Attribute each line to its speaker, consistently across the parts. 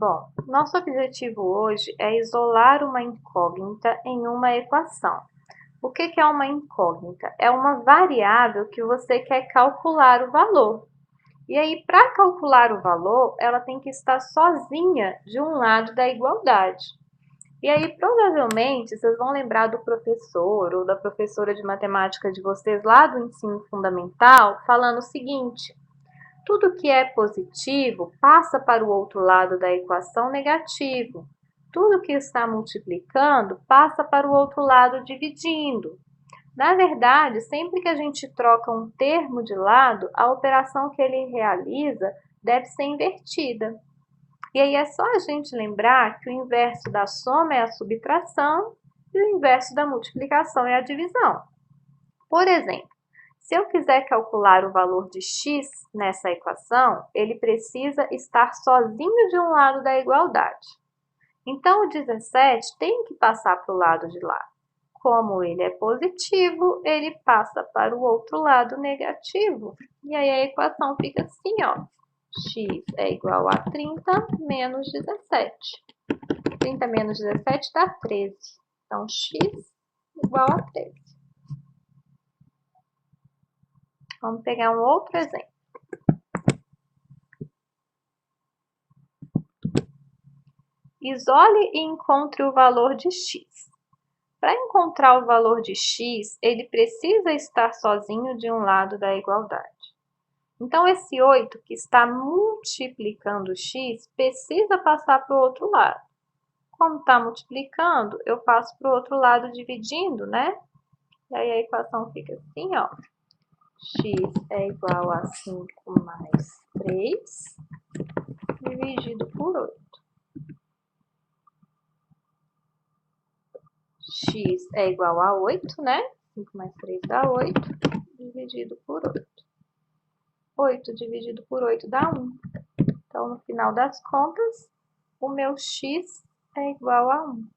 Speaker 1: Bom, nosso objetivo hoje é isolar uma incógnita em uma equação. O que é uma incógnita? É uma variável que você quer calcular o valor. E aí, para calcular o valor, ela tem que estar sozinha de um lado da igualdade. E aí, provavelmente, vocês vão lembrar do professor ou da professora de matemática de vocês lá do ensino fundamental falando o seguinte: tudo que é positivo passa para o outro lado da equação negativo. Tudo que está multiplicando passa para o outro lado dividindo. Na verdade, sempre que a gente troca um termo de lado, a operação que ele realiza deve ser invertida. E aí é só a gente lembrar que o inverso da soma é a subtração e o inverso da multiplicação é a divisão. Por exemplo, se eu quiser calcular o valor de x nessa equação, ele precisa estar sozinho de um lado da igualdade. Então, o 17 tem que passar para o lado de lá. Como ele é positivo, ele passa para o outro lado negativo. E aí a equação fica assim, ó. X é igual a 30 menos 17. 30 menos 17 dá 13. Então, x igual a 13. Vamos pegar um outro exemplo. Isole e encontre o valor de x. Para encontrar o valor de x, ele precisa estar sozinho de um lado da igualdade. Então, esse 8 que está multiplicando x precisa passar para o outro lado. Como está multiplicando, eu passo para o outro lado dividindo, né? E aí a equação fica assim, ó. X é igual a 5 mais 3 dividido por 8. X é igual a 8, né? 5 mais 3 dá 8, dividido por 8. 8 dividido por 8 dá 1. Então, no final das contas, o meu x é igual a 1.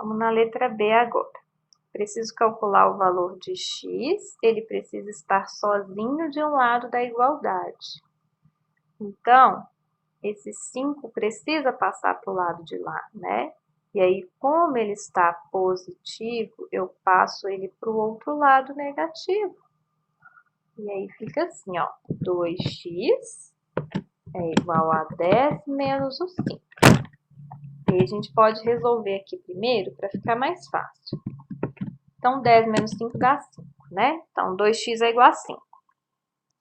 Speaker 1: Vamos na letra B agora. Preciso calcular o valor de x, ele precisa estar sozinho de um lado da igualdade. Então, esse 5 precisa passar para o lado de lá, né? E aí, como ele está positivo, eu passo ele para o outro lado negativo. E aí fica assim, ó, 2x é igual a 10 menos o 5. E a gente pode resolver aqui primeiro para ficar mais fácil. Então, 10 menos 5 dá 5, né? Então, 2x é igual a 5.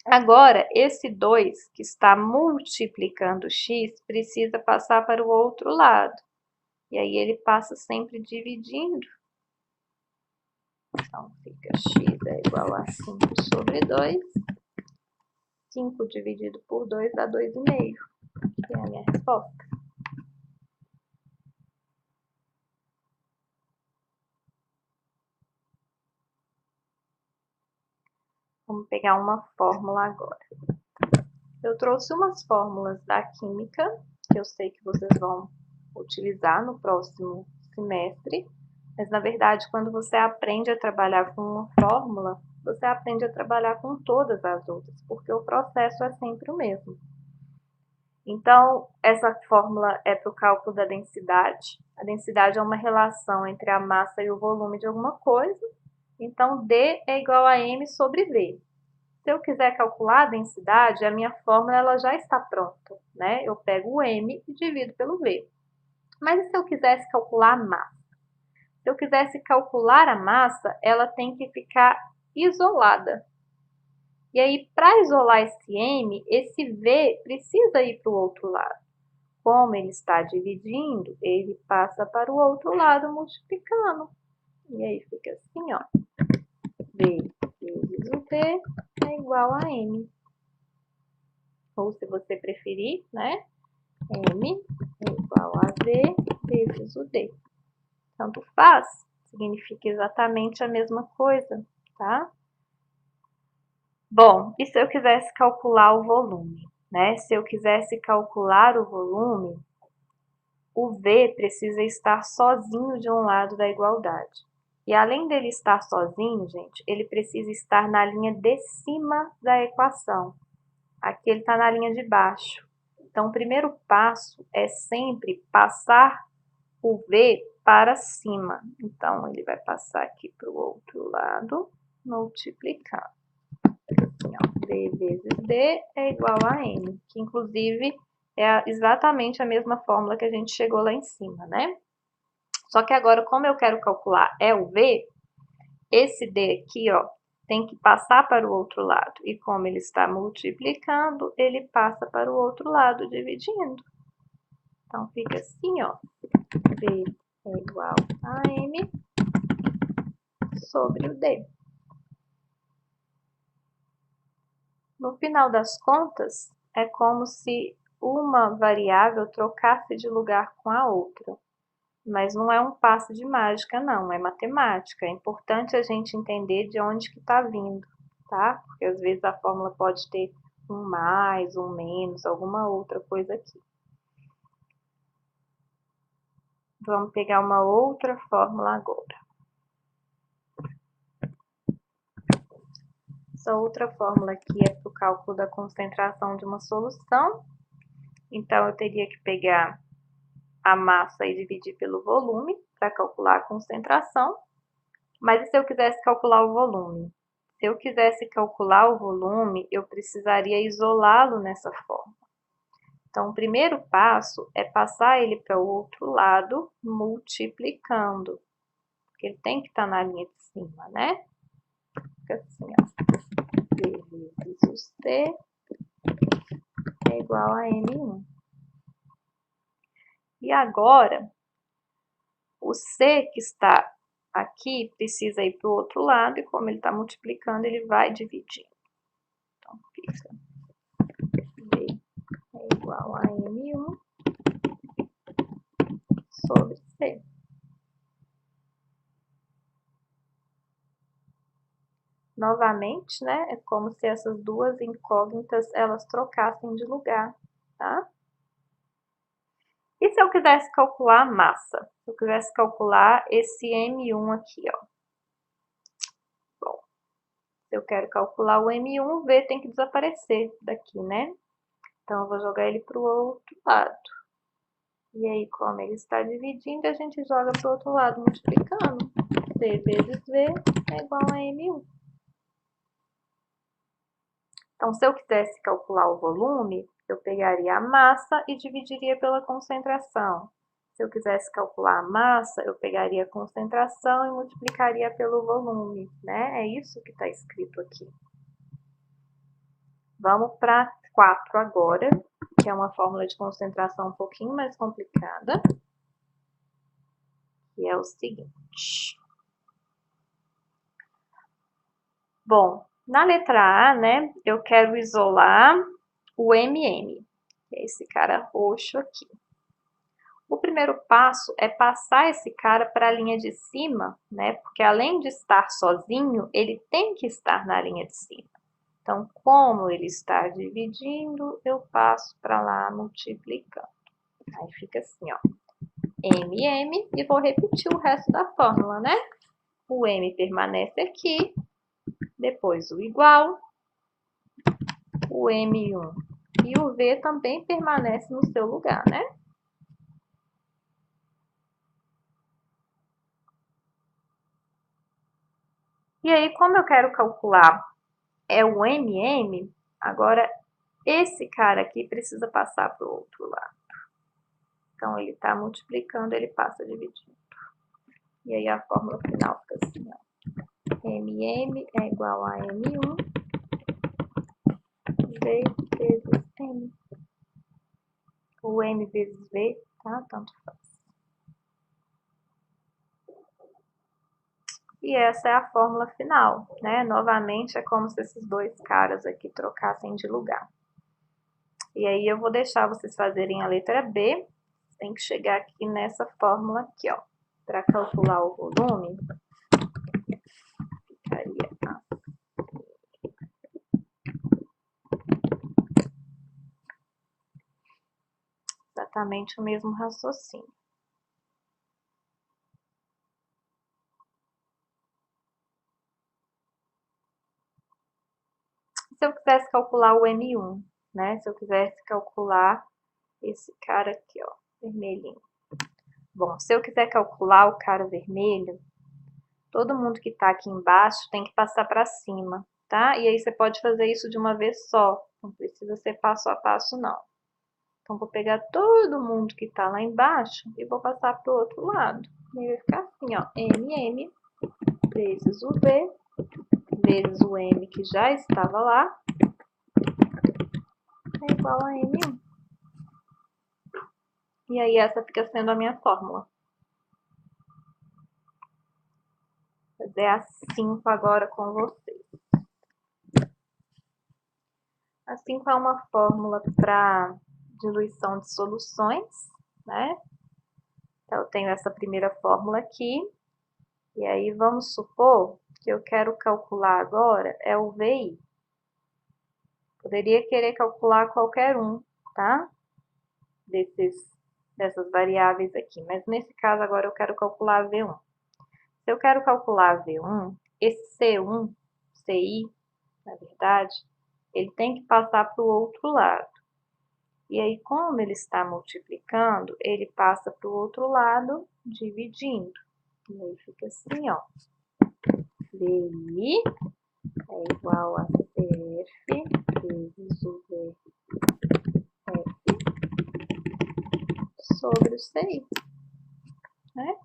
Speaker 1: Agora, esse 2 que está multiplicando x precisa passar para o outro lado. E aí, ele passa sempre dividindo. Então, fica x é igual a 5 sobre 2. 5 dividido por 2 dá 2,5, que é a minha resposta. Vamos pegar uma fórmula agora. Eu trouxe umas fórmulas da química, que eu sei que vocês vão utilizar no próximo semestre, mas na verdade, quando você aprende a trabalhar com uma fórmula, você aprende a trabalhar com todas as outras, porque o processo é sempre o mesmo. Então, essa fórmula é para o cálculo da densidade. A densidade é uma relação entre a massa e o volume de alguma coisa. Então, D é igual a M sobre V. Se eu quiser calcular a densidade, a minha fórmula ela já está pronta, né? Eu pego o M e divido pelo V. Mas e se eu quisesse calcular a massa? Se eu quisesse calcular a massa, ela tem que ficar isolada. E aí, para isolar esse M, esse V precisa ir para o outro lado. Como ele está dividindo, ele passa para o outro lado multiplicando. E aí fica assim, ó. V vezes o V é igual a M. Ou se você preferir, né? M é igual a V vezes o D. Tanto faz, significa exatamente a mesma coisa, tá? Bom, e se eu quisesse calcular o volume, né? Se eu quisesse calcular o volume, o V precisa estar sozinho de um lado da igualdade. E além dele estar sozinho, gente, ele precisa estar na linha de cima da equação. Aqui ele está na linha de baixo. Então, o primeiro passo é sempre passar o V para cima. Então, ele vai passar aqui para o outro lado, multiplicando. Assim, ó, V vezes D é igual a M, que inclusive é exatamente a mesma fórmula que a gente chegou lá em cima, né? Só que agora, como eu quero calcular é o V, esse D aqui, ó, tem que passar para o outro lado. E como ele está multiplicando, ele passa para o outro lado, dividindo. Então, fica assim, ó. V é igual a M sobre o D. No final das contas, é como se uma variável trocasse de lugar com a outra. Mas não é um passo de mágica, não, é matemática. É importante a gente entender de onde que está vindo, tá? Porque às vezes a fórmula pode ter um mais, um menos, alguma outra coisa aqui. Vamos pegar uma outra fórmula agora. Essa outra fórmula aqui é para o cálculo da concentração de uma solução. Então, eu teria que pegar a massa e dividir pelo volume para calcular a concentração. Mas e se eu quisesse calcular o volume? Se eu quisesse calcular o volume, eu precisaria isolá-lo nessa forma. Então, o primeiro passo é passar ele para o outro lado, multiplicando. Porque ele tem que estar na linha de cima, né? Fica assim, ó. V vezes o C é igual a M1. E agora, o C que está aqui precisa ir para o outro lado, e como ele está multiplicando, ele vai dividir. Então, fica V é igual a M1 sobre C. Novamente, né, é como se essas duas incógnitas, elas trocassem de lugar, tá? E se eu quisesse calcular a massa? Se eu quisesse calcular esse M1 aqui, ó. Bom, se eu quero calcular o M1, o V tem que desaparecer daqui, né? Então, eu vou jogar ele para o outro lado. E aí, como ele está dividindo, a gente joga para o outro lado, multiplicando. C vezes V é igual a M1. Então, se eu quisesse calcular o volume, eu pegaria a massa e dividiria pela concentração. Se eu quisesse calcular a massa, eu pegaria a concentração e multiplicaria pelo volume, né? É isso que está escrito aqui. Vamos para 4 agora, que é uma fórmula de concentração um pouquinho mais complicada, que é o seguinte. Bom, na letra A, né, eu quero isolar o MM, que é esse cara roxo aqui. O primeiro passo é passar esse cara para a linha de cima, né? Porque além de estar sozinho, ele tem que estar na linha de cima. Então, como ele está dividindo, eu passo para lá multiplicando. Aí fica assim, ó, MM, e vou repetir o resto da fórmula, né? O M permanece aqui, depois o igual, o M1 e o V também permanece no seu lugar, né? E aí, como eu quero calcular é o MM, agora esse cara aqui precisa passar para o outro lado. Então, ele está multiplicando, ele passa dividindo. E aí, a fórmula final fica assim, ó. MM é igual a M1 V vezes M. O M vezes V, tá? Tanto faz. E essa é a fórmula final, né? Novamente, é como se esses dois caras aqui trocassem de lugar. E aí, eu vou deixar vocês fazerem a letra B. Tem que chegar aqui nessa fórmula aqui, ó. Para calcular o volume, ficaria exatamente o mesmo raciocínio. se eu quisesse calcular o M1, né? Se eu quisesse calcular esse cara aqui, ó, vermelhinho. Bom, se eu quiser calcular o cara vermelho, todo mundo que está aqui embaixo tem que passar para cima, tá? E aí você pode fazer isso de uma vez só, não precisa ser passo a passo, não. Então, vou pegar todo mundo que está lá embaixo e vou passar para o outro lado. E aí vai ficar assim, ó, MM vezes o V vezes o M que já estava lá é igual a M1. E aí essa fica sendo a minha fórmula. Vou fazer a 5 agora com vocês. A 5 é uma fórmula para diluição de soluções, né? Então, eu tenho essa primeira fórmula aqui. E aí, vamos supor que eu quero calcular agora é o VI. Poderia querer calcular qualquer um, tá? Dessas variáveis aqui. Mas nesse caso, agora eu quero calcular V1. Se eu quero calcular V1, esse C1, CI, na verdade, ele tem que passar para o outro lado. E aí, como ele está multiplicando, ele passa para o outro lado, dividindo. E aí fica assim, ó. VI é igual a CF vezes o VF sobre o CI, né?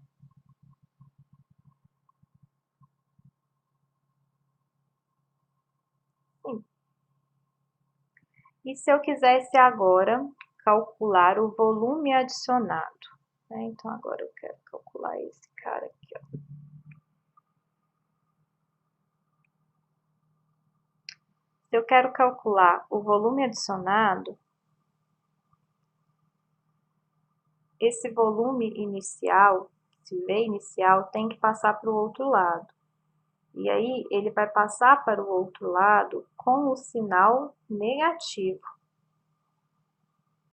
Speaker 1: Sim. E se eu quisesse agora calcular o volume adicionado, né? Então, agora eu quero calcular esse cara aqui, ó. Se eu quero calcular o volume adicionado, esse volume inicial, esse V inicial, tem que passar para o outro lado. E aí, ele vai passar para o outro lado com o sinal negativo.